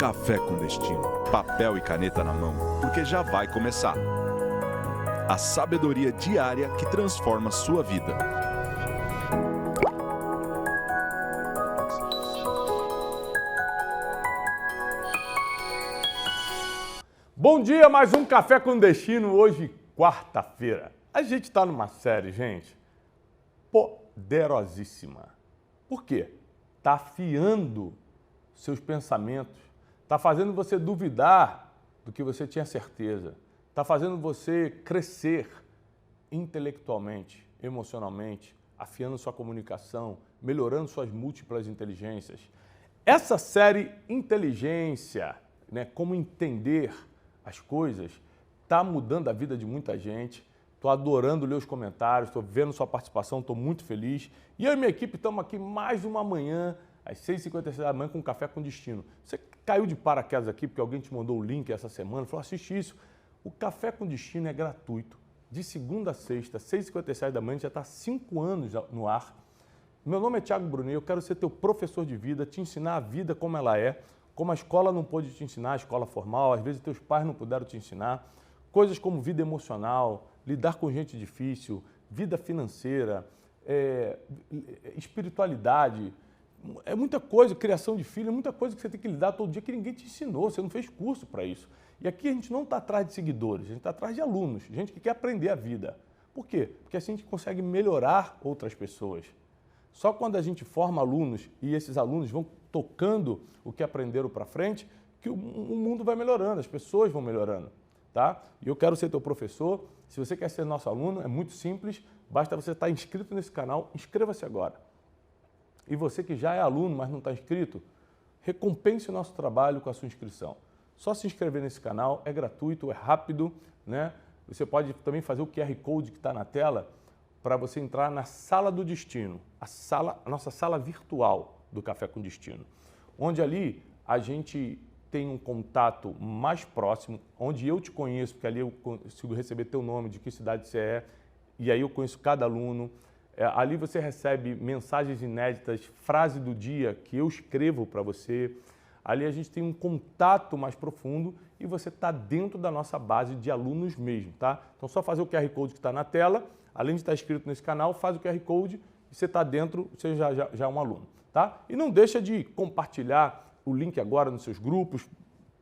Café com Destino, papel e caneta na mão, porque já vai começar. A sabedoria diária que transforma sua vida. Bom dia, mais um Café com Destino, hoje, quarta-feira. A gente está numa série, gente, poderosíssima. Por quê? Está afiando seus pensamentos, está fazendo você duvidar do que você tinha certeza, está fazendo você crescer intelectualmente, emocionalmente, afiando sua comunicação, melhorando suas múltiplas inteligências. Essa série Inteligência, como entender as coisas, está mudando a vida de muita gente. Estou adorando ler os comentários, estou vendo sua participação, estou muito feliz. E eu e minha equipe estamos aqui mais uma manhã, às 6h56 da manhã, com um Café com Destino. Você caiu de paraquedas aqui porque alguém te mandou o link essa semana, falou, assiste isso. O Café com Destino é gratuito. De segunda a sexta, 6h57 da manhã, já está há 5 anos no ar. Meu nome é Thiago Brunet, eu quero ser teu professor de vida, te ensinar a vida como ela é, como a escola não pôde te ensinar, a escola formal, às vezes teus pais não puderam te ensinar. Coisas como vida emocional, lidar com gente difícil, vida financeira, espiritualidade, é muita coisa, criação de filho, é muita coisa que você tem que lidar todo dia que ninguém te ensinou, você não fez curso para isso. E aqui a gente não está atrás de seguidores, a gente está atrás de alunos, gente que quer aprender a vida. Por quê? Porque assim a gente consegue melhorar outras pessoas. Só quando a gente forma alunos e esses alunos vão tocando o que aprenderam para frente, que o mundo vai melhorando, as pessoas vão melhorando. Tá? E eu quero ser teu professor. Se você quer ser nosso aluno, é muito simples, basta você estar inscrito nesse canal, inscreva-se agora. E você que já é aluno, mas não está inscrito, recompense o nosso trabalho com a sua inscrição. Só se inscrever nesse canal, é gratuito, é rápido, né? Você pode também fazer o QR Code que está na tela para você entrar na Sala do Destino, a nossa sala virtual do Café com Destino, onde ali a gente tem um contato mais próximo, onde eu te conheço, porque ali eu consigo receber teu nome, de que cidade você é, e aí eu conheço cada aluno. Ali você recebe mensagens inéditas, frase do dia que eu escrevo para você. Ali a gente tem um contato mais profundo e você está dentro da nossa base de alunos mesmo, tá? Então só fazer o QR Code que está na tela, além de estar inscrito nesse canal, faz o QR Code e você está dentro, você já é um aluno, tá? E não deixa de compartilhar o link agora nos seus grupos,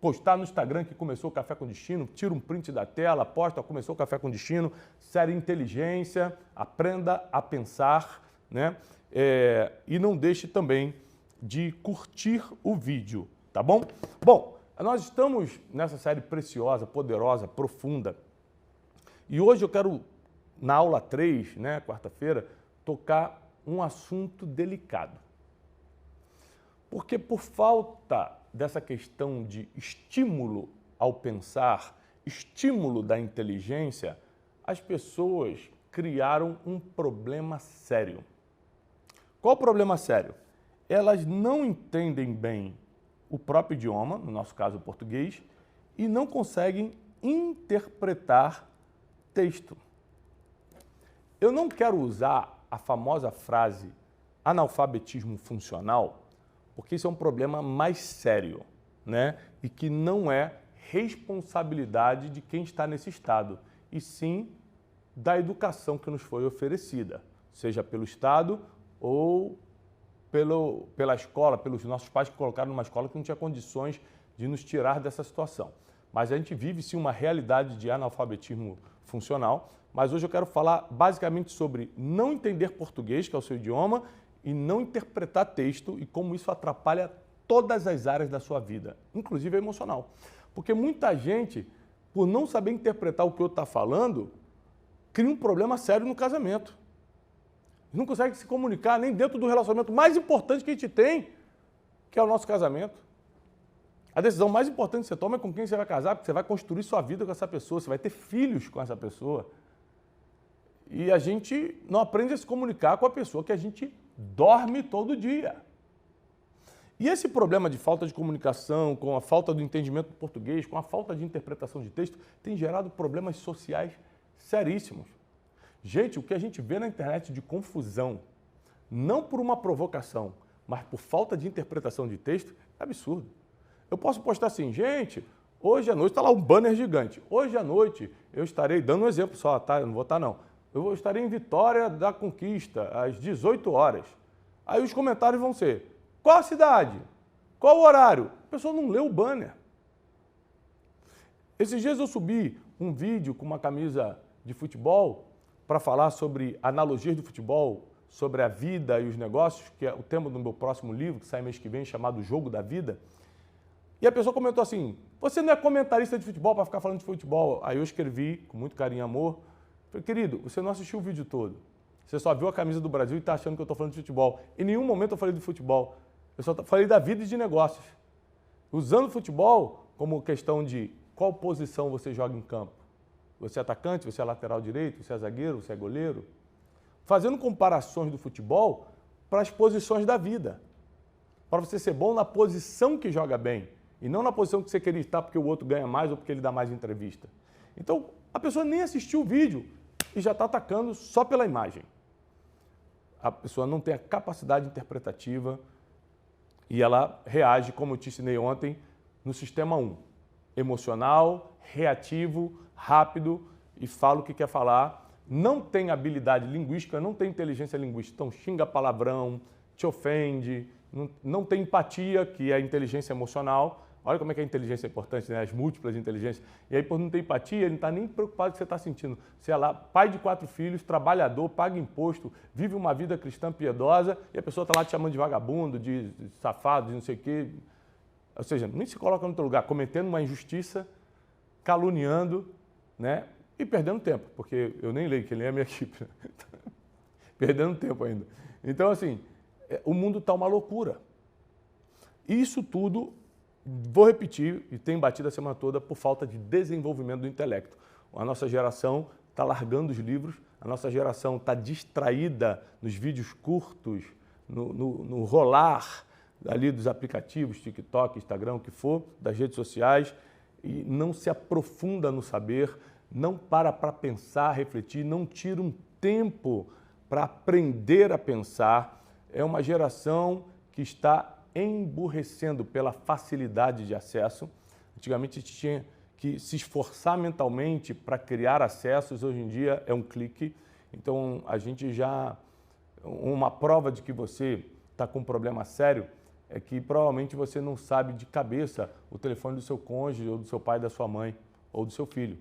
postar no Instagram que começou o Café com Destino, tira um print da tela, posta, começou o Café com Destino, série Inteligência, aprenda a pensar, né? E não deixe também de curtir o vídeo, tá bom? Bom, nós estamos nessa série preciosa, poderosa, profunda, e hoje eu quero, na aula 3, né, quarta-feira, tocar um assunto delicado. Porque por falta dessa questão de estímulo ao pensar, estímulo da inteligência, as pessoas criaram um problema sério. Qual o problema sério? Elas não entendem bem o próprio idioma, no nosso caso o português, e não conseguem interpretar texto. Eu não quero usar a famosa frase analfabetismo funcional, porque isso é um problema mais sério, né? E que não é responsabilidade de quem está nesse estado, e sim da educação que nos foi oferecida, seja pelo Estado ou pela escola, pelos nossos pais que colocaram numa escola que não tinha condições de nos tirar dessa situação. Mas a gente vive sim uma realidade de analfabetismo funcional, mas hoje eu quero falar basicamente sobre não entender português, que é o seu idioma, e não interpretar texto e como isso atrapalha todas as áreas da sua vida, inclusive a emocional. Porque muita gente, por não saber interpretar o que o outro está falando, cria um problema sério no casamento. Não consegue se comunicar nem dentro do relacionamento mais importante que a gente tem, que é o nosso casamento. A decisão mais importante que você toma é com quem você vai casar, porque você vai construir sua vida com essa pessoa, você vai ter filhos com essa pessoa. E a gente não aprende a se comunicar com a pessoa que a gente dorme todo dia. E esse problema de falta de comunicação, com a falta do entendimento do português, com a falta de interpretação de texto, tem gerado problemas sociais seríssimos. Gente, o que a gente vê na internet de confusão, não por uma provocação, mas por falta de interpretação de texto, é absurdo. Eu posso postar assim, gente, hoje à noite, está lá um banner gigante. Hoje à noite eu estarei, dando um exemplo só, tá? Eu não vou estar não. Estarei em Vitória da Conquista, às 18 horas. Aí os comentários vão ser, qual a cidade? Qual o horário? A pessoa não leu o banner. Esses dias eu subi um vídeo com uma camisa de futebol para falar sobre analogias do futebol, sobre a vida e os negócios, que é o tema do meu próximo livro, que sai mês que vem, chamado Jogo da Vida. E a pessoa comentou assim, você não é comentarista de futebol para ficar falando de futebol? Aí eu escrevi, com muito carinho e amor, falei, querido, você não assistiu o vídeo todo. Você só viu a camisa do Brasil e está achando que eu estou falando de futebol. Em nenhum momento eu falei de futebol. Eu só falei da vida e de negócios. Usando o futebol como questão de qual posição você joga em campo. Você é atacante, você é lateral direito, você é zagueiro, você é goleiro. Fazendo comparações do futebol para as posições da vida. Para você ser bom na posição que joga bem. E não na posição que você queria estar porque o outro ganha mais ou porque ele dá mais entrevista. Então, a pessoa nem assistiu o vídeo e já está atacando só pela imagem. A pessoa não tem a capacidade interpretativa e ela reage, como eu te ensinei ontem, no sistema 1. Emocional, reativo, rápido e fala o que quer falar. Não tem habilidade linguística, não tem inteligência linguística. Então xinga palavrão, te ofende, não tem empatia, que é a inteligência emocional. Olha como é que a inteligência é importante, né? As múltiplas inteligências. E aí, por não ter empatia, ele não está nem preocupado com o que você está sentindo. Você é lá, pai de 4 filhos, trabalhador, paga imposto, vive uma vida cristã piedosa e a pessoa está lá te chamando de vagabundo, de safado, de não sei o quê. Ou seja, nem se coloca no teu lugar, cometendo uma injustiça, caluniando, né? E perdendo tempo, porque eu nem leio, quem lê é a minha equipe. Perdendo tempo ainda. Então, assim, o mundo está uma loucura. Isso tudo, vou repetir, e tem batido a semana toda, por falta de desenvolvimento do intelecto. A nossa geração está largando os livros, a nossa geração está distraída nos vídeos curtos, no rolar ali dos aplicativos, TikTok, Instagram, o que for, das redes sociais, e não se aprofunda no saber, não para pensar, refletir, não tira um tempo para aprender a pensar. É uma geração que está emburrecendo pela facilidade de acesso. Antigamente a gente tinha que se esforçar mentalmente para criar acessos, hoje em dia é um clique. Então a gente já... Uma prova de que você está com um problema sério é que provavelmente você não sabe de cabeça o telefone do seu cônjuge, ou do seu pai, da sua mãe, ou do seu filho.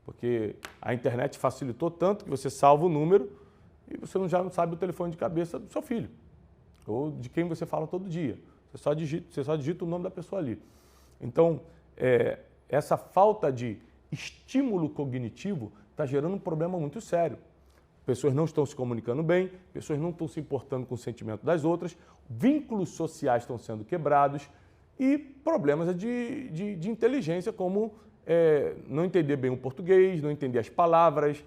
Porque a internet facilitou tanto que você salva o número e você já não sabe o telefone de cabeça do seu filho, ou de quem você fala todo dia. Você só digita o nome da pessoa ali. Então, essa falta de estímulo cognitivo está gerando um problema muito sério. Pessoas não estão se comunicando bem, pessoas não estão se importando com o sentimento das outras, vínculos sociais estão sendo quebrados e problemas de inteligência, como não entender bem o português, não entender as palavras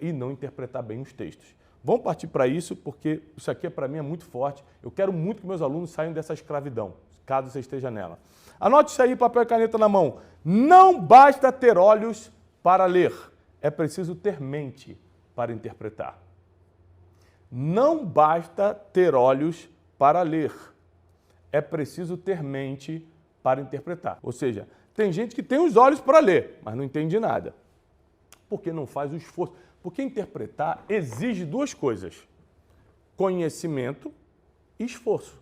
e não interpretar bem os textos. Vamos partir para isso, porque isso aqui para mim é muito forte. Eu quero muito que meus alunos saiam dessa escravidão, caso você esteja nela. Anote isso aí, papel e caneta na mão. Não basta ter olhos para ler, é preciso ter mente para interpretar. Não basta ter olhos para ler, é preciso ter mente para interpretar. Ou seja, tem gente que tem os olhos para ler, mas não entende nada, porque não faz o esforço. Porque interpretar exige 2 coisas, conhecimento e esforço.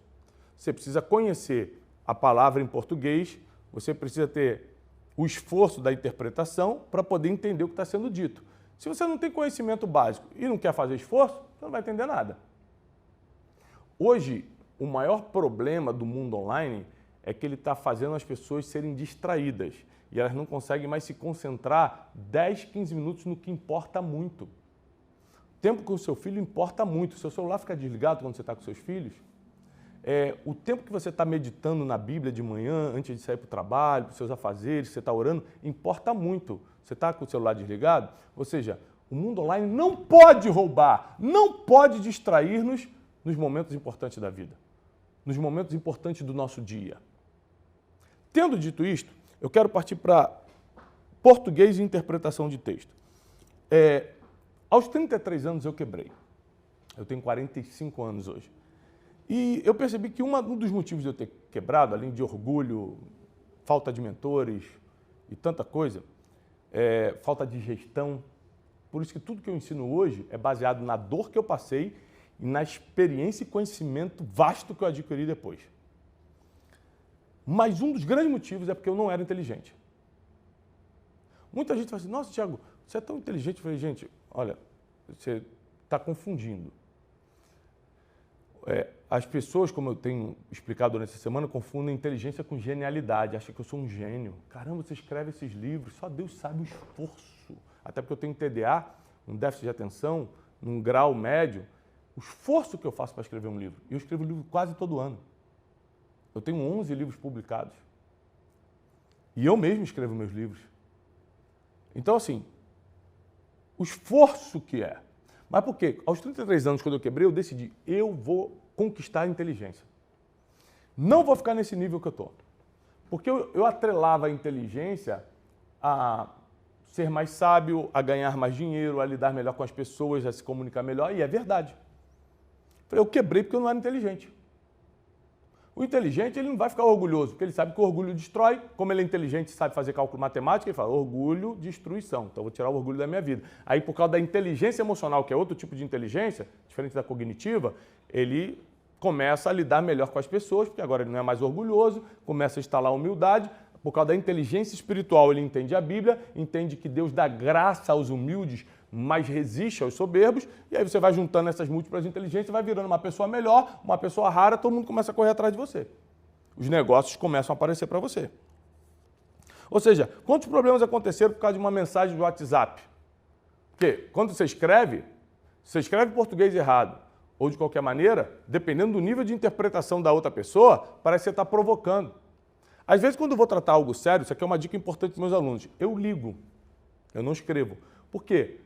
Você precisa conhecer a palavra em português, você precisa ter o esforço da interpretação para poder entender o que está sendo dito. Se você não tem conhecimento básico e não quer fazer esforço, você não vai entender nada. Hoje, o maior problema do mundo online é que ele está fazendo as pessoas serem distraídas e elas não conseguem mais se concentrar 10, 15 minutos no que importa muito. O tempo com o seu filho importa muito. O seu celular fica desligado quando você está com seus filhos. O tempo que você está meditando na Bíblia de manhã, antes de sair para o trabalho, para os seus afazeres, você está orando, importa muito. Você está com o celular desligado? Ou seja, o mundo online não pode roubar, não pode distrair-nos nos momentos importantes da vida, nos momentos importantes do nosso dia. Tendo dito isto, eu quero partir para português e interpretação de texto. Aos 33 anos eu quebrei. Eu tenho 45 anos hoje. E eu percebi que um dos motivos de eu ter quebrado, além de orgulho falta de mentores e tanta coisa, falta de gestão. Por isso que tudo que eu ensino hoje é baseado na dor que eu passei e na experiência e conhecimento vasto que eu adquiri depois. Mas um dos grandes motivos é porque eu não era inteligente. Muita gente fala assim, nossa, Thiago, você é tão inteligente. Eu falei, gente, olha, você está confundindo. As pessoas, como eu tenho explicado durante essa semana, confundem inteligência com genialidade. Acham que eu sou um gênio. Caramba, você escreve esses livros, só Deus sabe o esforço. Até porque eu tenho TDA, um déficit de atenção, num grau médio. O esforço que eu faço para escrever um livro. E eu escrevo livro quase todo ano. Eu tenho 11 livros publicados. E eu mesmo escrevo meus livros. Então, assim, o esforço que é. Mas por quê? Aos 33 anos, quando eu quebrei, eu decidi, eu vou conquistar a inteligência. Não vou ficar nesse nível que eu estou. Porque eu atrelava a inteligência a ser mais sábio, a ganhar mais dinheiro, a lidar melhor com as pessoas, a se comunicar melhor, e é verdade. Eu quebrei porque eu não era inteligente. O inteligente, ele não vai ficar orgulhoso, porque ele sabe que o orgulho destrói. Como ele é inteligente e sabe fazer cálculo matemático, ele fala, orgulho, destruição. Então, eu vou tirar o orgulho da minha vida. Aí, por causa da inteligência emocional, que é outro tipo de inteligência, diferente da cognitiva, ele começa a lidar melhor com as pessoas, porque agora ele não é mais orgulhoso, começa a instalar humildade. Por causa da inteligência espiritual, ele entende a Bíblia, entende que Deus dá graça aos humildes, mas resiste aos soberbos, e aí você vai juntando essas múltiplas inteligências, vai virando uma pessoa melhor, uma pessoa rara, todo mundo começa a correr atrás de você. Os negócios começam a aparecer para você. Ou seja, quantos problemas aconteceram por causa de uma mensagem do WhatsApp? Porque quando você escreve português errado, ou de qualquer maneira, dependendo do nível de interpretação da outra pessoa, parece que você está provocando. Às vezes, quando eu vou tratar algo sério, isso aqui é uma dica importante para os meus alunos, eu ligo, eu não escrevo. Por quê?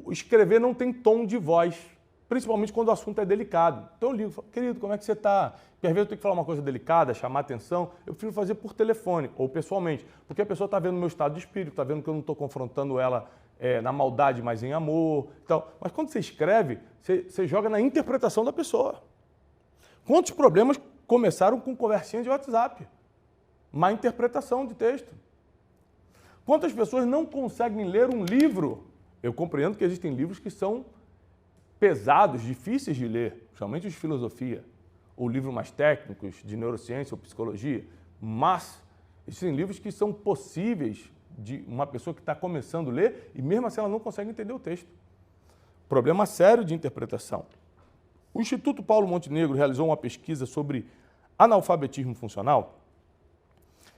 O escrever não tem tom de voz, principalmente quando o assunto é delicado. Então eu ligo, falo, querido, como é que você está? Porque às vezes eu tenho que falar uma coisa delicada, chamar atenção, eu prefiro fazer por telefone ou pessoalmente, porque a pessoa está vendo o meu estado de espírito, está vendo que eu não estou confrontando ela na maldade, mas em amor. Então, mas quando você escreve, você joga na interpretação da pessoa. Quantos problemas começaram com conversinha de WhatsApp? Má interpretação de texto. Quantas pessoas não conseguem ler um livro? Eu compreendo que existem livros que são pesados, difíceis de ler, principalmente os de filosofia, ou livros mais técnicos, de neurociência ou psicologia, mas existem livros que são possíveis de uma pessoa que está começando a ler e mesmo assim ela não consegue entender o texto. Problema sério de interpretação. O Instituto Paulo Montenegro realizou uma pesquisa sobre analfabetismo funcional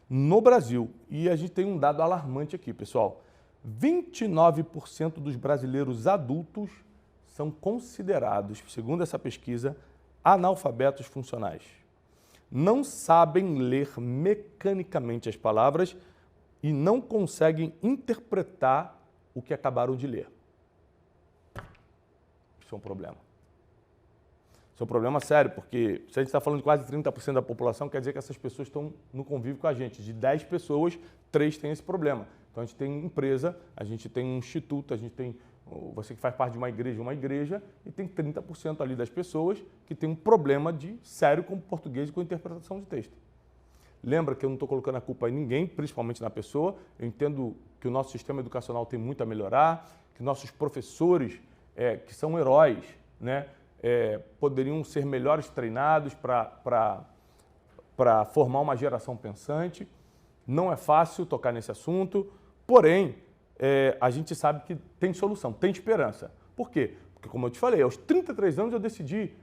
no Brasil. E a gente tem um dado alarmante aqui, pessoal. 29% dos brasileiros adultos são considerados, segundo essa pesquisa, analfabetos funcionais. Não sabem ler mecanicamente as palavras e não conseguem interpretar o que acabaram de ler. Isso é um problema. Isso é um problema sério, porque se a gente está falando de quase 30% da população, quer dizer que essas pessoas estão no convívio com a gente. De 10 pessoas, 3 têm esse problema. Então, a gente tem empresa, a gente tem um instituto, a gente tem você que faz parte de uma igreja, e tem 30% ali das pessoas que tem um problema sério com o português e com a interpretação de texto. Lembra que eu não estou colocando a culpa em ninguém, principalmente na pessoa. Eu entendo que o nosso sistema educacional tem muito a melhorar, que nossos professores, que são heróis, né, poderiam ser melhores treinados para formar uma geração pensante. Não é fácil tocar nesse assunto, porém, a gente sabe que tem solução, tem esperança. Por quê? Porque, como eu te falei, aos 33 anos eu decidi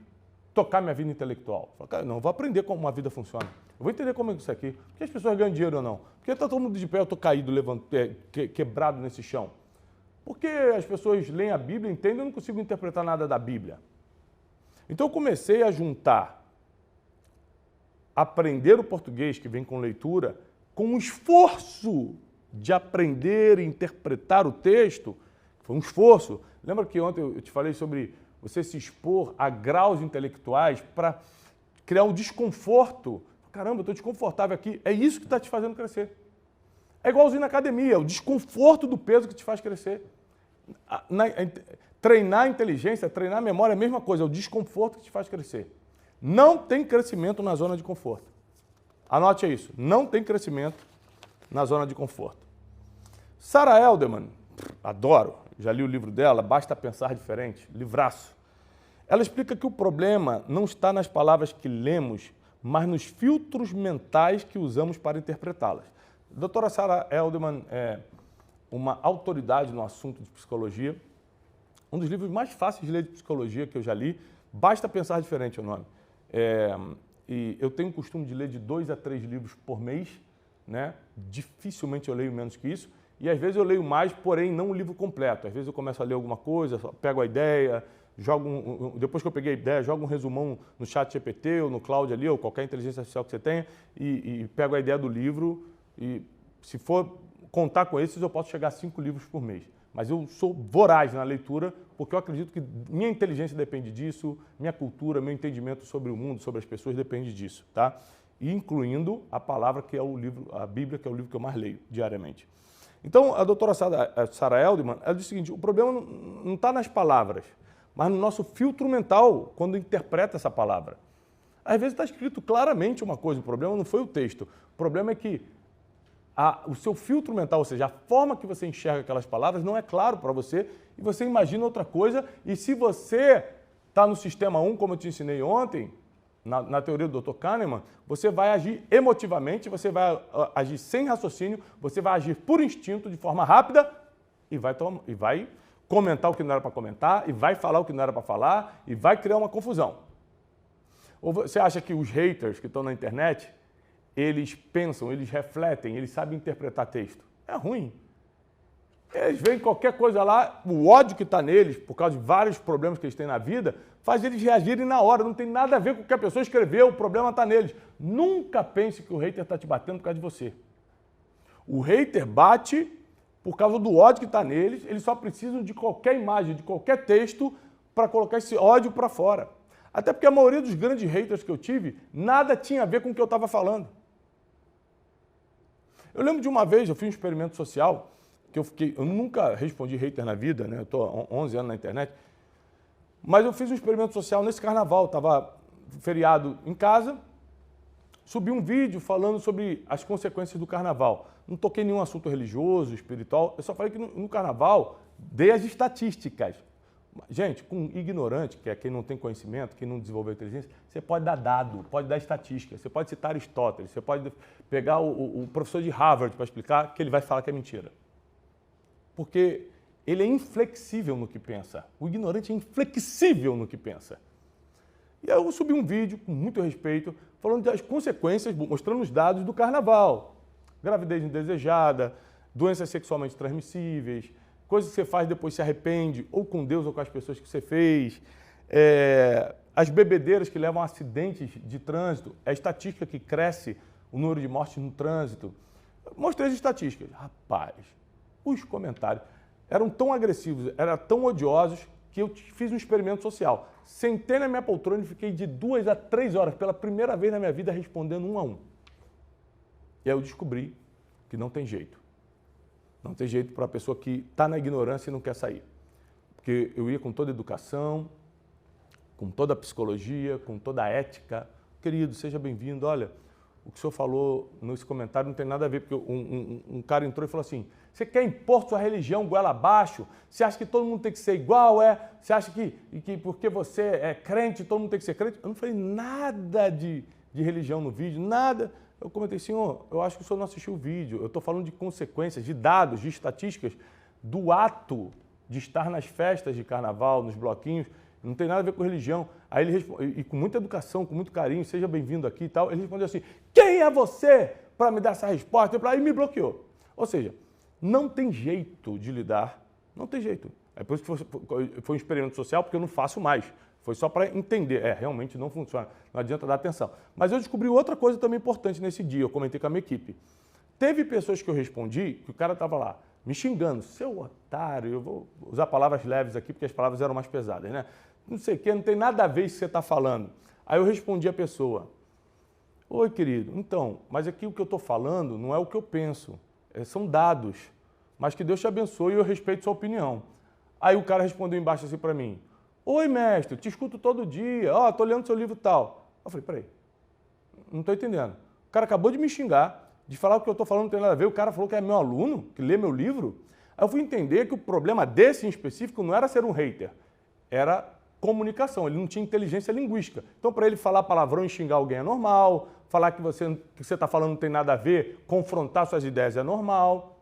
tocar minha vida intelectual. Falei, cara, não, eu vou aprender como uma vida funciona. Eu vou entender como é isso aqui. Por que as pessoas ganham dinheiro ou não? Por que está todo mundo de pé, eu estou caído, quebrado nesse chão? Porque as pessoas leem a Bíblia, entendem, eu não consigo interpretar nada da Bíblia. Então eu comecei a juntar aprender o português, que vem com leitura, com o esforço de aprender e interpretar o texto. Foi um esforço. Lembra que ontem eu te falei sobre você se expor a graus intelectuais para criar um desconforto? Caramba, eu estou desconfortável aqui. É isso que está te fazendo crescer. É igualzinho na academia, o desconforto do peso que te faz crescer. Treinar a inteligência, treinar a memória é a mesma coisa, é o desconforto que te faz crescer. Não tem crescimento na zona de conforto. Anote isso, não tem crescimento na zona de conforto. Sarah Elderman, adoro, já li o livro dela, Basta Pensar Diferente, livraço. Ela explica que o problema não está nas palavras que lemos, mas nos filtros mentais que usamos para interpretá-las. A doutora Sarah Elderman é uma autoridade no assunto de psicologia, um dos livros mais fáceis de ler de psicologia que eu já li, Basta Pensar Diferente é o nome. E eu tenho o costume de ler de 2 a 3 livros por mês, né? Dificilmente eu leio menos que isso, e às vezes eu leio mais, porém não o livro completo. Às vezes eu começo a ler alguma coisa, pego a ideia, depois que eu peguei a ideia, jogo um resumão no ChatGPT ou no Cloud ali, ou qualquer inteligência artificial que você tenha, e pego a ideia do livro, e se for contar com esses, eu posso chegar a 5 livros por mês. Mas eu sou voraz na leitura, porque eu acredito que minha inteligência depende disso, minha cultura, meu entendimento sobre o mundo, sobre as pessoas, depende disso, tá? E incluindo a palavra que é o livro, a Bíblia, que é o livro que eu mais leio diariamente. Então, a doutora Sarah Elderman, ela diz o seguinte, o problema não está nas palavras, mas no nosso filtro mental, quando interpreta essa palavra. Às vezes está escrito claramente uma coisa, o problema não foi o texto, o problema é que o seu filtro mental, ou seja, a forma que você enxerga aquelas palavras não é claro para você e você imagina outra coisa. E se você está no sistema 1, como eu te ensinei ontem, na teoria do Dr. Kahneman, você vai agir emotivamente, você vai agir sem raciocínio, você vai agir por instinto, de forma rápida e vai comentar o que não era para comentar, e vai falar o que não era para falar, e vai criar uma confusão. Ou você acha que os haters que estão na internet, eles pensam, eles refletem, eles sabem interpretar texto? É ruim. Eles veem qualquer coisa lá, o ódio que está neles, por causa de vários problemas que eles têm na vida, faz eles reagirem na hora. Não tem nada a ver com o que a pessoa escreveu, o problema está neles. Nunca pense que o hater está te batendo por causa de você. O hater bate por causa do ódio que está neles, eles só precisam de qualquer imagem, de qualquer texto para colocar esse ódio para fora. Até porque a maioria dos grandes haters que eu tive, nada tinha a ver com o que eu estava falando. Eu lembro de uma vez, eu fiz um experimento social, que eu nunca respondi hater na vida, né? Eu estou há 11 anos na internet, mas eu fiz um experimento social nesse carnaval, estava feriado em casa, subi um vídeo falando sobre as consequências do carnaval. Não toquei em nenhum assunto religioso, espiritual, eu só falei que no carnaval dei as estatísticas. Gente, com ignorante, que é quem não tem conhecimento, quem não desenvolveu inteligência, você pode dar dado, pode dar estatística, você pode citar Aristóteles, você pode pegar o professor de Harvard para explicar que ele vai falar que é mentira. Porque ele é inflexível no que pensa. O ignorante é inflexível no que pensa. E aí eu subi um vídeo, com muito respeito, falando das consequências, mostrando os dados do carnaval. Gravidez indesejada, doenças sexualmente transmissíveis, coisas que você faz e depois se arrepende, ou com Deus ou com as pessoas que você fez, as bebedeiras que levam a acidentes de trânsito, a estatística que cresce o número de mortes no trânsito. Mostrei as estatísticas. Rapaz, os comentários eram tão agressivos, eram tão odiosos, que eu fiz um experimento social. Sentei na minha poltrona e fiquei de 2 a 3 horas, pela primeira vez na minha vida, respondendo um a um. E aí eu descobri que não tem jeito. Não tem jeito para a pessoa que está na ignorância e não quer sair. Porque eu ia com toda a educação, com toda a psicologia, com toda a ética. Querido, seja bem-vindo. Olha, o que o senhor falou nesse comentário não tem nada a ver, porque um cara entrou e falou assim, você quer impor sua religião goela abaixo? Você acha que todo mundo tem que ser igual? Você acha que porque você é crente, todo mundo tem que ser crente? Eu não falei nada de religião no vídeo, nada. Eu comentei, senhor, eu acho que o senhor não assistiu o vídeo. Eu estou falando de consequências, de dados, de estatísticas do ato de estar nas festas de carnaval, nos bloquinhos. Não tem nada a ver com religião. Aí ele respondeu, e com muita educação, com muito carinho, seja bem-vindo aqui e tal. Ele respondeu assim, quem é você para me dar essa resposta? Aí me bloqueou. Ou seja, não tem jeito de lidar, não tem jeito. É por isso que foi um experimento social, porque eu não faço mais. Foi só para entender. Realmente não funciona. Não adianta dar atenção. Mas eu descobri outra coisa também importante nesse dia. Eu comentei com a minha equipe. Teve pessoas que eu respondi, que o cara estava lá, me xingando. Seu otário, eu vou usar palavras leves aqui, porque as palavras eram mais pesadas, né? Não sei o quê, não tem nada a ver com o que você está falando. Aí eu respondi a pessoa. Oi, querido. Então, mas aqui o que eu estou falando não é o que eu penso. São dados. Mas que Deus te abençoe e eu respeito sua opinião. Aí o cara respondeu embaixo assim para mim. Oi, mestre, te escuto todo dia, estou lendo seu livro tal. Eu falei, peraí, não estou entendendo. O cara acabou de me xingar, de falar o que eu estou falando não tem nada a ver. O cara falou que é meu aluno, que lê meu livro. Aí eu fui entender que o problema desse em específico não era ser um hater, era comunicação. Ele não tinha inteligência linguística. Então, para ele falar palavrão e xingar alguém é normal, falar que você está falando não tem nada a ver, confrontar suas ideias é normal.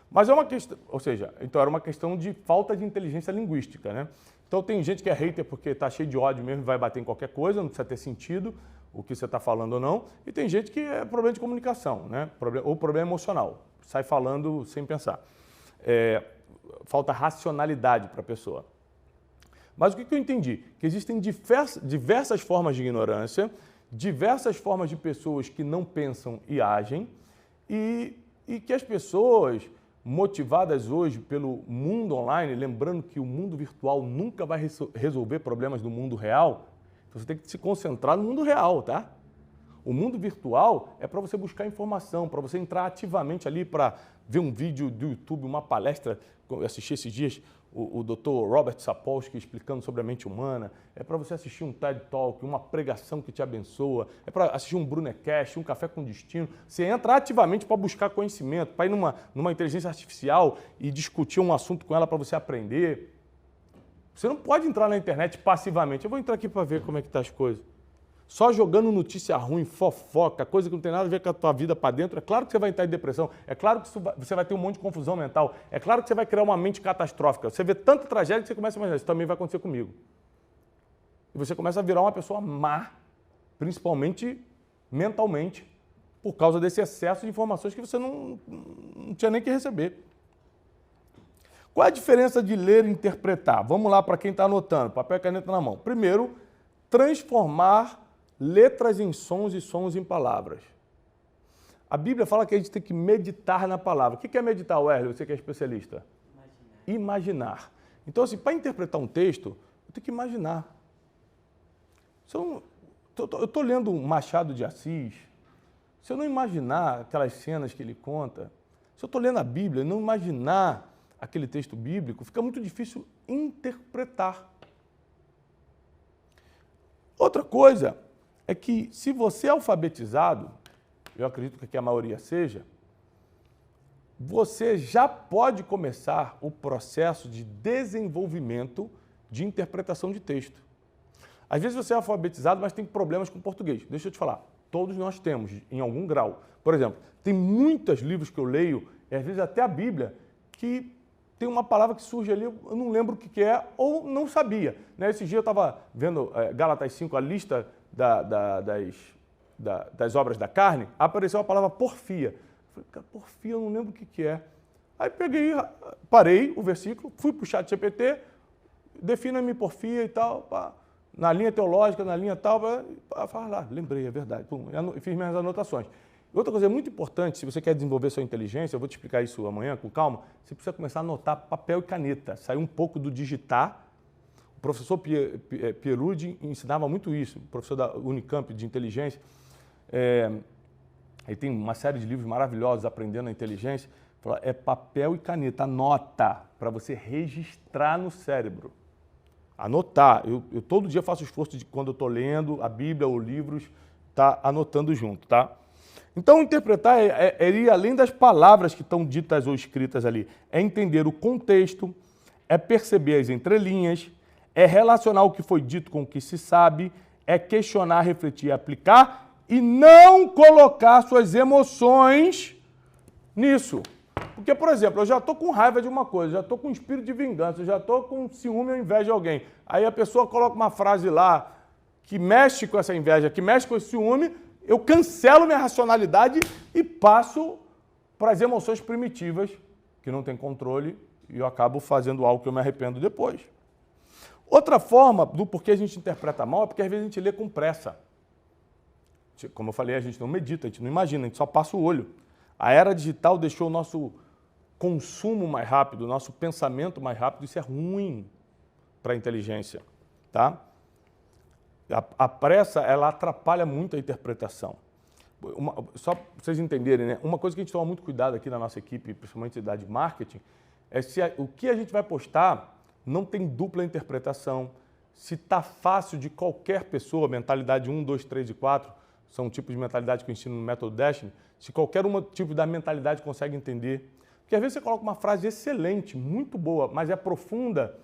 Mas é uma questão, ou seja, então era uma questão de falta de inteligência linguística, né? Então tem gente que é hater porque está cheio de ódio mesmo e vai bater em qualquer coisa, não precisa ter sentido o que você está falando ou não. E tem gente que é problema de comunicação, né? Ou problema emocional, sai falando sem pensar. Falta racionalidade para a pessoa. Mas o que eu entendi? Que existem diversas formas de ignorância, diversas formas de pessoas que não pensam e agem, e que as pessoas motivadas hoje pelo mundo online, lembrando que o mundo virtual nunca vai resolver problemas do mundo real, então você tem que se concentrar no mundo real, tá? O mundo virtual é para você buscar informação, para você entrar ativamente ali para ver um vídeo do YouTube, uma palestra, eu assisti esses dias o Dr. Robert Sapolsky explicando sobre a mente humana, é para você assistir um TED Talk, uma pregação que te abençoa, é para assistir um Brunecast, um Café com Destino. Você entra ativamente para buscar conhecimento, para ir numa inteligência artificial e discutir um assunto com ela para você aprender. Você não pode entrar na internet passivamente. Eu vou entrar aqui para ver como é que tá as coisas. Só jogando notícia ruim, fofoca, coisa que não tem nada a ver com a tua vida para dentro, é claro que você vai entrar em depressão, é claro que você vai ter um monte de confusão mental, é claro que você vai criar uma mente catastrófica. Você vê tanta tragédia que você começa a imaginar, isso também vai acontecer comigo. E você começa a virar uma pessoa má, principalmente mentalmente, por causa desse excesso de informações que você não tinha nem que receber. Qual é a diferença de ler e interpretar? Vamos lá para quem está anotando, papel e caneta na mão. Primeiro, transformar letras em sons e sons em palavras. A Bíblia fala que a gente tem que meditar na palavra. O que é meditar, Wesley? Você que é especialista? Imaginar. Então, assim, para interpretar um texto, eu tenho que imaginar. Eu estou lendo Machado de Assis, se eu não imaginar aquelas cenas que ele conta, se eu estou lendo a Bíblia e não imaginar aquele texto bíblico, fica muito difícil interpretar. Outra coisa é que, se você é alfabetizado, eu acredito que aqui a maioria seja, você já pode começar o processo de desenvolvimento de interpretação de texto. Às vezes você é alfabetizado, mas tem problemas com português. Deixa eu te falar, todos nós temos, em algum grau. Por exemplo, tem muitos livros que eu leio, e às vezes até a Bíblia, que tem uma palavra que surge ali, eu não lembro o que é, ou não sabia. Esse dia eu estava vendo Gálatas 5, a lista das obras da carne, apareceu a palavra porfia. Eu falei, cara, porfia, eu não lembro o que é. Aí parei o versículo, fui para o ChatGPT, defina-me porfia e tal, na linha teológica, na linha tal, lá, lembrei, é verdade, fiz minhas anotações. Outra coisa muito importante, se você quer desenvolver sua inteligência, eu vou te explicar isso amanhã com calma, você precisa começar a anotar papel e caneta, sair um pouco do digitar. O professor Pierudi ensinava muito isso, o professor da Unicamp de inteligência. Ele tem uma série de livros maravilhosos aprendendo a inteligência. Fala, é papel e caneta, anota, para você registrar no cérebro. Anotar. Eu todo dia faço esforço de, quando eu estou lendo a Bíblia ou livros, tá anotando junto, tá? Então, interpretar é ir além das palavras que estão ditas ou escritas ali. É entender o contexto, é perceber as entrelinhas, é relacionar o que foi dito com o que se sabe, é questionar, refletir, aplicar e não colocar suas emoções nisso. Porque, por exemplo, eu já estou com raiva de uma coisa, já estou com espírito de vingança, já estou com ciúme ou inveja de alguém. Aí a pessoa coloca uma frase lá que mexe com essa inveja, que mexe com esse ciúme, eu cancelo minha racionalidade e passo para as emoções primitivas, que não têm controle, e eu acabo fazendo algo que eu me arrependo depois. Outra forma do porquê a gente interpreta mal é porque às vezes a gente lê com pressa. Como eu falei, a gente não medita, a gente não imagina, a gente só passa o olho. A era digital deixou o nosso consumo mais rápido, o nosso pensamento mais rápido, isso é ruim para a inteligência, tá? A pressa, ela atrapalha muito a interpretação. Só para vocês entenderem, né? Uma coisa que a gente toma muito cuidado aqui na nossa equipe, principalmente da de marketing, é se o que a gente vai postar não tem dupla interpretação, se está fácil de qualquer pessoa, mentalidade 1, 2, 3 e 4, são tipos de mentalidade que eu ensino no método Destiny, se qualquer tipo da mentalidade consegue entender. Porque às vezes você coloca uma frase excelente, muito boa, mas é profunda,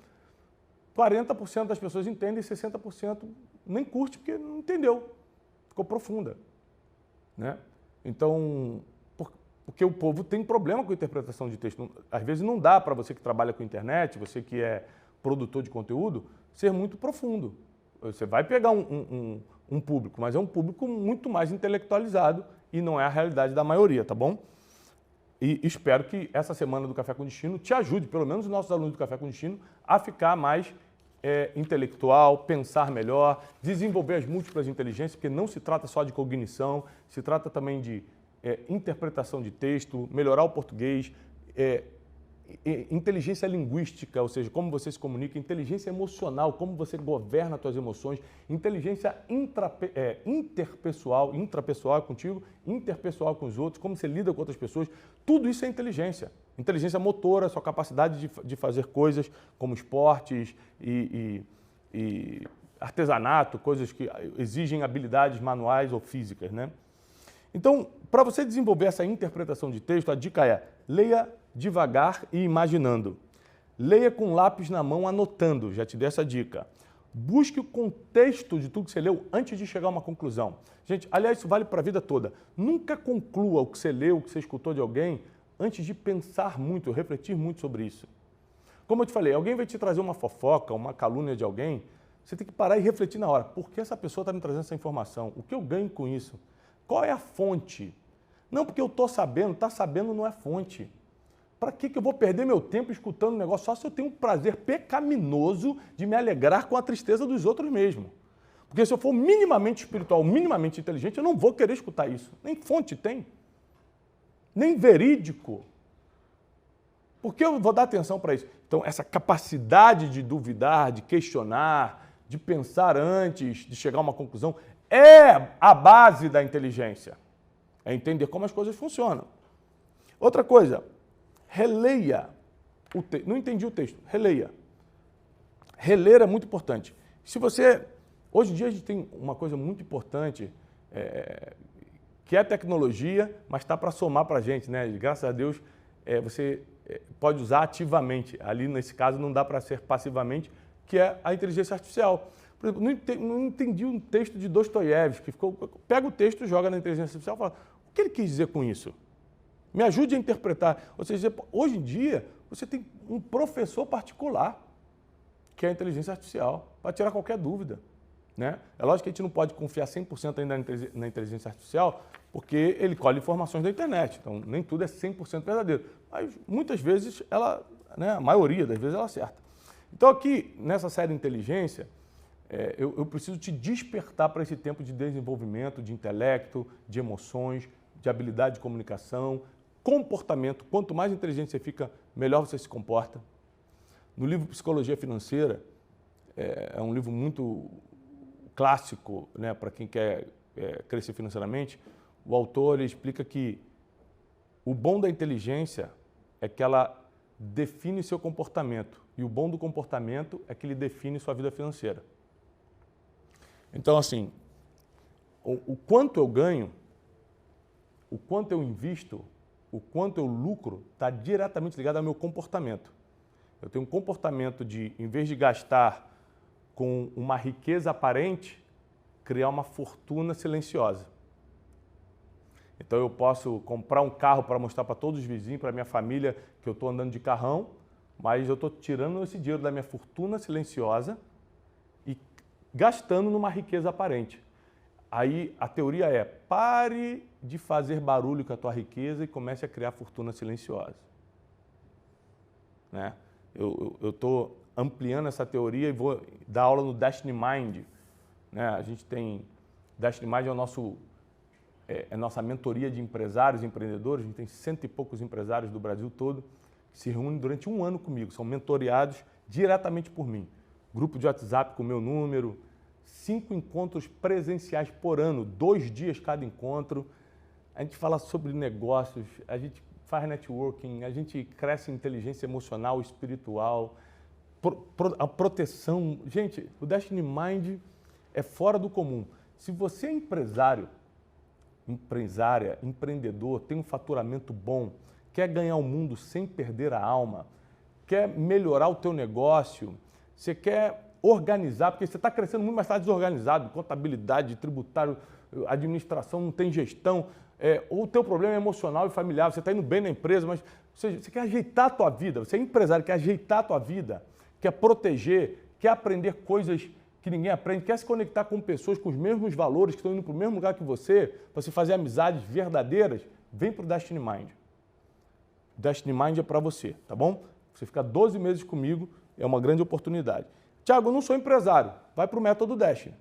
40% das pessoas entendem e 60% nem curte porque não entendeu, ficou profunda. Né? Então, porque o povo tem problema com a interpretação de texto. Às vezes não dá para você que trabalha com internet, você que é produtor de conteúdo, ser muito profundo. Você vai pegar um público, mas é um público muito mais intelectualizado e não é a realidade da maioria, tá bom? E espero que essa semana do Café com Destino te ajude, pelo menos os nossos alunos do Café com Destino, a ficar mais intelectual, pensar melhor, desenvolver as múltiplas inteligências, porque não se trata só de cognição, se trata também de interpretação de texto, melhorar o português, inteligência linguística, ou seja, como você se comunica, inteligência emocional, como você governa as suas emoções, inteligência interpessoal, intrapessoal contigo, interpessoal com os outros, como você lida com outras pessoas, tudo isso é inteligência. Inteligência motora, sua capacidade de fazer coisas como esportes e artesanato, coisas que exigem habilidades manuais ou físicas, né? Então, para você desenvolver essa interpretação de texto, a dica é: leia devagar e imaginando. Leia com lápis na mão, anotando, já te dei essa dica. Busque o contexto de tudo que você leu antes de chegar a uma conclusão. Gente, aliás, isso vale para a vida toda. Nunca conclua o que você leu, o que você escutou de alguém, antes de pensar muito, refletir muito sobre isso. Como eu te falei, alguém vai te trazer uma fofoca, uma calúnia de alguém, você tem que parar e refletir na hora. Por que essa pessoa está me trazendo essa informação? O que eu ganho com isso? Qual é a fonte? Não porque eu estou sabendo, está sabendo não é fonte. Para que eu vou perder meu tempo escutando um negócio só se eu tenho um prazer pecaminoso de me alegrar com a tristeza dos outros mesmo? Porque se eu for minimamente espiritual, minimamente inteligente, eu não vou querer escutar isso. Nem fonte tem. Nem verídico. Por que eu vou dar atenção para isso? Então, essa capacidade de duvidar, de questionar, de pensar antes de chegar a uma conclusão, é a base da inteligência. É entender como as coisas funcionam. Outra coisa, releia o texto. Não entendi o texto, releia. Reler é muito importante. Se você... Hoje em dia a gente tem uma coisa muito importante, que é a tecnologia, mas está para somar para a gente, né? Graças a Deus, você pode usar ativamente. Ali, nesse caso, não dá para ser passivamente, que é a inteligência artificial. Por exemplo, não entendi um texto de Dostoiévski, pega o texto, joga na inteligência artificial e fala: o que ele quis dizer com isso? Me ajude a interpretar. Ou seja, hoje em dia, você tem um professor particular, que é a inteligência artificial, para tirar qualquer dúvida. Né? É lógico que a gente não pode confiar 100% ainda na inteligência artificial, porque ele colhe informações da internet, então nem tudo é 100% verdadeiro. Mas muitas vezes ela, né, a maioria das vezes ela acerta. Então aqui, nessa série Inteligência, eu preciso te despertar para esse tempo de desenvolvimento, de intelecto, de emoções, de habilidade de comunicação, comportamento. Quanto mais inteligente você fica, melhor você se comporta. No livro Psicologia Financeira, é um livro muito clássico, né, para quem quer crescer financeiramente, o autor explica que o bom da inteligência é que ela define seu comportamento e o bom do comportamento é que ele define sua vida financeira. Então, assim, o quanto eu ganho, o quanto eu invisto, o quanto eu lucro, está diretamente ligado ao meu comportamento. Eu tenho um comportamento de, em vez de gastar com uma riqueza aparente, criar uma fortuna silenciosa. Então eu posso comprar um carro para mostrar para todos os vizinhos, para a minha família, que eu estou andando de carrão, mas eu estou tirando esse dinheiro da minha fortuna silenciosa e gastando numa riqueza aparente. Aí a teoria é: pare de fazer barulho com a tua riqueza e comece a criar fortuna silenciosa. Né? Eu estou ampliando essa teoria e vou dar aula no Destiny Mind. Né? A gente tem... Destiny Mind é a nossa mentoria de empresários e empreendedores. A gente tem 100 e poucos empresários do Brasil todo que se reúnem durante um ano comigo. São mentoreados diretamente por mim. Grupo de WhatsApp com o meu número, 5 encontros presenciais por ano, 2 dias cada encontro. A gente fala sobre negócios, a gente faz networking, a gente cresce em inteligência emocional, espiritual, a proteção. Gente, o Destiny Mind é fora do comum. Se você é empresário, empresária, empreendedor, tem um faturamento bom, quer ganhar o mundo sem perder a alma, quer melhorar o teu negócio, você quer organizar, porque você está crescendo muito, mas está desorganizado, contabilidade, tributário, administração, não tem gestão, ou o teu problema é emocional e familiar, você está indo bem na empresa, mas você quer ajeitar a tua vida, você é empresário, quer ajeitar a tua vida, quer proteger, quer aprender coisas que ninguém aprende, quer se conectar com pessoas com os mesmos valores, que estão indo para o mesmo lugar que você, para você fazer amizades verdadeiras, vem para o Destiny Mind. O Destiny Mind é para você, tá bom? Você ficar 12 meses comigo é uma grande oportunidade. Tiago, eu não sou empresário, vai para o Método Destiny.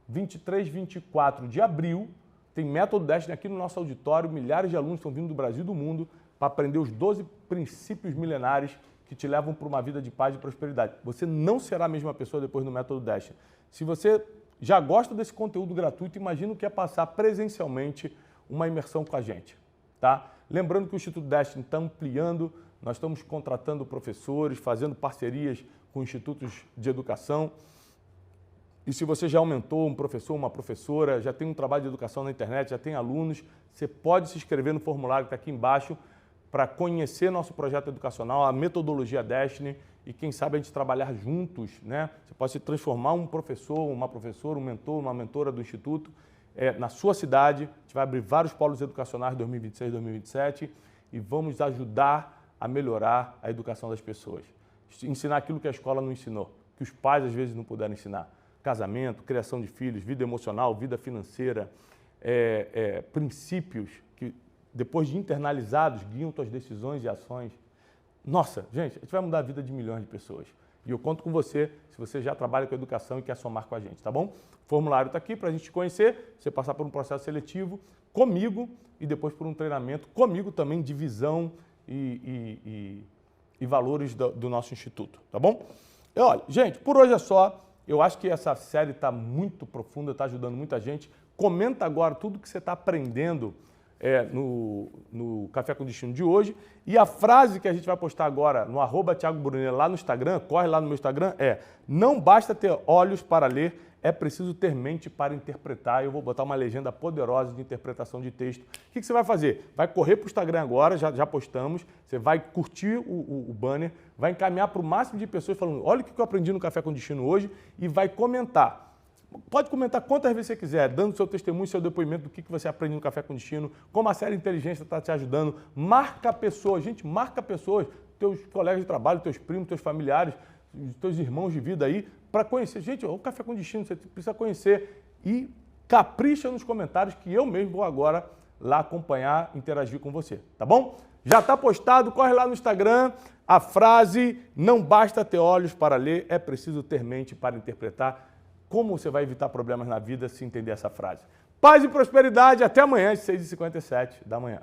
23, 24 de abril, tem Método Destiny aqui no nosso auditório, milhares de alunos estão vindo do Brasil e do mundo para aprender os 12 princípios milenares que te levam para uma vida de paz e prosperidade. Você não será a mesma pessoa depois do Método Destiny. Se você já gosta desse conteúdo gratuito, imagina o que é passar presencialmente uma imersão com a gente, tá? Lembrando que o Instituto Destiny está ampliando, nós estamos contratando professores, fazendo parcerias com institutos de educação. E se você já aumentou um professor, uma professora, já tem um trabalho de educação na internet, já tem alunos, você pode se inscrever no formulário que está aqui embaixo para conhecer nosso projeto educacional, a metodologia Destiny e quem sabe a gente trabalhar juntos, né? Você pode se transformar um professor, uma professora, um mentor, uma mentora do Instituto na sua cidade. A gente vai abrir vários polos educacionais 2026, 2027 e vamos ajudar a melhorar a educação das pessoas. Ensinar aquilo que a escola não ensinou, que os pais às vezes não puderam ensinar. Casamento, criação de filhos, vida emocional, vida financeira, princípios que, depois de internalizados, guiam suas decisões e ações. Nossa, gente, a gente vai mudar a vida de milhões de pessoas. E eu conto com você, se você já trabalha com educação e quer somar com a gente, tá bom? O formulário está aqui para a gente te conhecer, você passar por um processo seletivo comigo e depois por um treinamento comigo também de visão e valores do nosso instituto, tá bom? E olha, gente, por hoje é só. Eu acho que essa série está muito profunda, está ajudando muita gente. Comenta agora tudo que você está aprendendo no Café com Destino de hoje. E a frase que a gente vai postar agora no @ThiagoBrunner lá no Instagram, corre lá no meu Instagram, não basta ter olhos para ler, é preciso ter mente para interpretar. Eu vou botar uma legenda poderosa de interpretação de texto. O que você vai fazer? Vai correr para o Instagram agora, já postamos, você vai curtir o banner, vai encaminhar para o máximo de pessoas falando, olha o que eu aprendi no Café com Destino hoje e vai comentar. Pode comentar quantas vezes você quiser, dando seu testemunho, seu depoimento do que você aprende no Café com Destino, como a série Inteligência está te ajudando. Marca pessoas, gente, marca pessoas, teus colegas de trabalho, teus primos, teus familiares, teus irmãos de vida aí, para conhecer. Gente, o Café com Destino, você precisa conhecer e capricha nos comentários que eu mesmo vou agora lá acompanhar, interagir com você, tá bom? Já está postado, corre lá no Instagram, a frase, não basta ter olhos para ler, é preciso ter mente para interpretar. Como você vai evitar problemas na vida se entender essa frase? Paz e prosperidade, até amanhã às 6h57 da manhã.